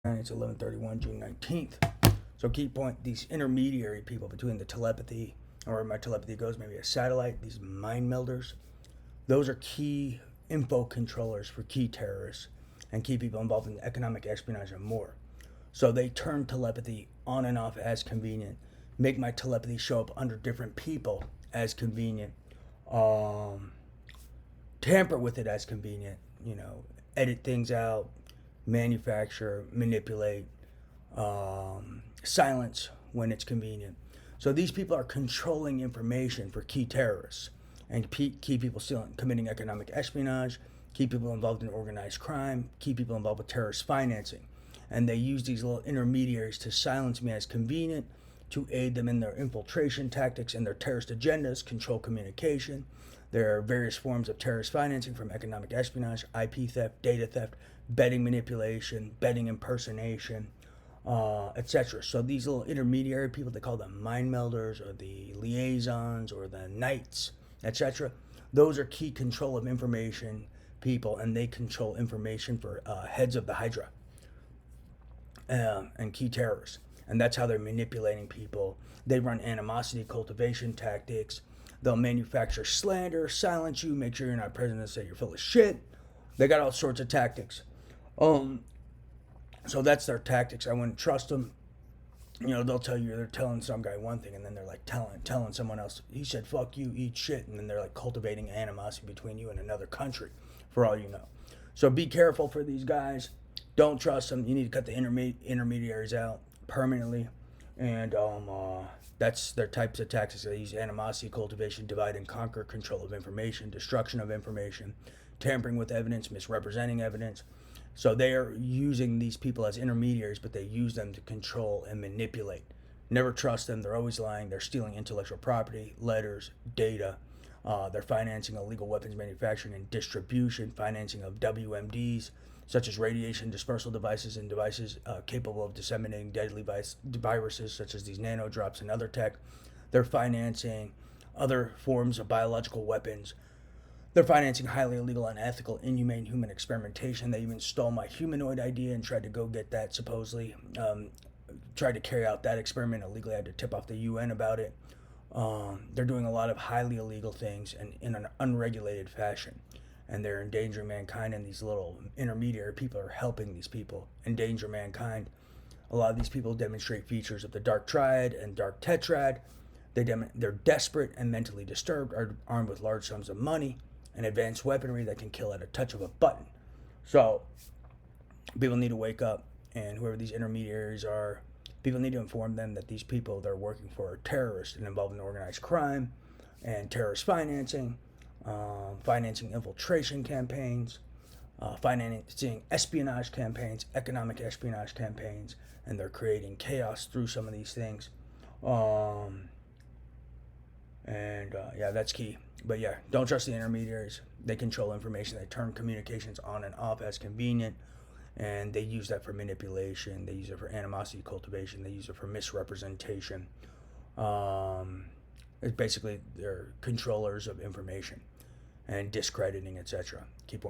It's 11:31, June 19th. So key point, these intermediary people between the telepathy, or where my telepathy goes, maybe a satellite, these mind melders, those are key info controllers for key terrorists and key people involved in economic espionage and more. So they turn telepathy on and off as convenient, make my telepathy show up under different people as convenient, tamper with it as convenient, edit things out, manufacture, manipulate, silence when it's convenient. So these people are controlling information for key terrorists and key people still committing economic espionage, key people involved in organized crime, key people involved with terrorist financing. And they use these little intermediaries to silence me as convenient, to aid them in their infiltration tactics and their terrorist agendas, control communication. There are various forms of terrorist financing, from economic espionage, IP theft, data theft, betting manipulation, betting impersonation, etc. So these little intermediary people, they call them mind melders or the liaisons or the knights, etc. Those are key control of information people, and they control information for heads of the Hydra and key terrorists. And that's how they're manipulating people. They run animosity cultivation tactics. They'll manufacture slander, silence you, make sure you're not present and say you're full of shit. They got all sorts of tactics. So that's their tactics. I wouldn't trust them. They'll tell you they're telling some guy one thing, and then they're like telling someone else, he said fuck you, eat shit, and then they're like cultivating animosity between you and another country, for all you know. So be careful for these guys. Don't trust them. You need to cut the intermediaries out permanently, and that's their types of tactics. They use animosity cultivation, divide and conquer, control of information, destruction of information, tampering with evidence, misrepresenting evidence. So they are using these people as intermediaries, but they use them to control and manipulate. Never trust them. They're always lying. They're stealing intellectual property, letters, data. They're financing illegal weapons manufacturing and distribution, financing of WMDs, such as radiation dispersal devices and devices capable of disseminating deadly viruses, such as these nanodrops and other tech. They're financing other forms of biological weapons. They're financing highly illegal, unethical, inhumane human experimentation. They even stole my humanoid idea and tried to go get that, supposedly. Tried to carry out that experiment illegally. I had to tip off the UN about it. They're doing a lot of highly illegal things and in an unregulated fashion. And they're endangering mankind, and these little intermediary people are helping these people endanger mankind. A lot of these people demonstrate features of the Dark Triad and Dark Tetrad. They're desperate and mentally disturbed, are armed with large sums of money and advanced weaponry that can kill at a touch of a button. So people need to wake up, and whoever these intermediaries are, people need to inform them that these people they're working for are terrorists and involved in organized crime and terrorist financing, financing infiltration campaigns, financing espionage campaigns, economic espionage campaigns, and they're creating chaos through some of these things. Yeah, that's key. But yeah, don't trust the intermediaries. They control information. They turn communications on and off as convenient, and they use that for manipulation. They use it for animosity cultivation. They use it for misrepresentation. It's basically they're controllers of information and discrediting, etc. Keep